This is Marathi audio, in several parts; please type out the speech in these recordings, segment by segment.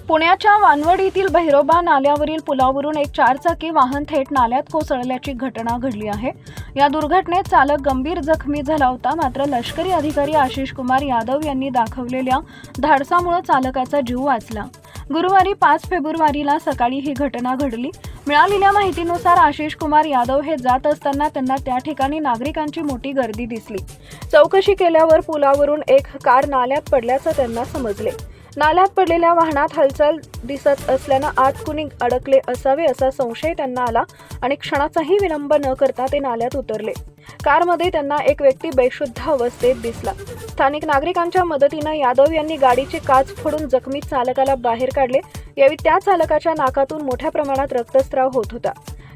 पुण्याच्या वानवडीतील भैरोबा नाल्यावरील पुलावरून एक चारचाकी वाहन थेट नाल्यात कोसळल्याची घटना घडली आहे। या दुर्घटनेत चालक गंभीर जखमी झाला होता। मात्र लष्करी अधिकारी आशिष कुमार यादव यांनी दाखवलेल्या धाडसामुळे चालकाचा जीव वाचला। गुरुवारी 5 फेब्रुवारीला सकाळी ही घटना घडली। मिळालेल्या माहितीनुसार आशिष कुमार यादव हे जात असताना त्यांना त्या ठिकाणी नागरिकांची मोठी गर्दी दिसली। चौकशी केल्यावर पुलावरून एक कार नाल्यात पडल्याचं त्यांना समजले। नाल्यात पडलेल्या वाहनात हालचाल दिसत असल्यानं आत कुणी अडकले असावे असा संशय त्यांना आला आणि क्षणाचाही विलंब न करता ते नाल्यात उतरले। कारमध्ये त्यांना एक व्यक्ती बेशुद्ध अवस्थेत दिसला। स्थानिक नागरिकांच्या मदतीने यादव यांनी गाडीची काच फोडून जखमी चालकाला बाहेर काढले। यावेळी त्या चालकाच्या नाकातून मोठ्या प्रमाणात रक्तस्राव होत होता।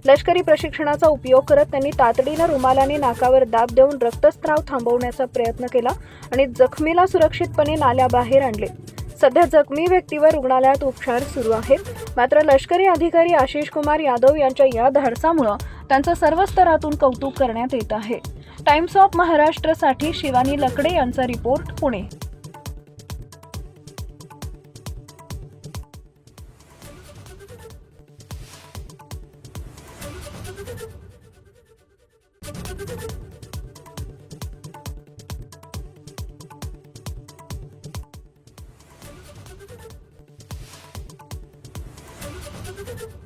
लष्करी प्रशिक्षणाचा उपयोग करत त्यांनी तातडीने रुमालाने नाकावर दाब देऊन रक्तस्राव थांबवण्याचा प्रयत्न केला आणि जखमीला सुरक्षितपणे नाल्याबाहेर आणले। सध्या जखमी व्यक्तीवर रुग्णालयात उपचार सुरू आहेत। मात्र लष्करी अधिकारी आशिष कुमार यादव यांच्या या धाडसामुळे त्यांचं सर्व स्तरातून कौतुक करण्यात येत आहे। टाइम्स ऑफ महाराष्ट्रसाठी शिवानी लकडे यांचा रिपोर्ट, पुणे। Thank you.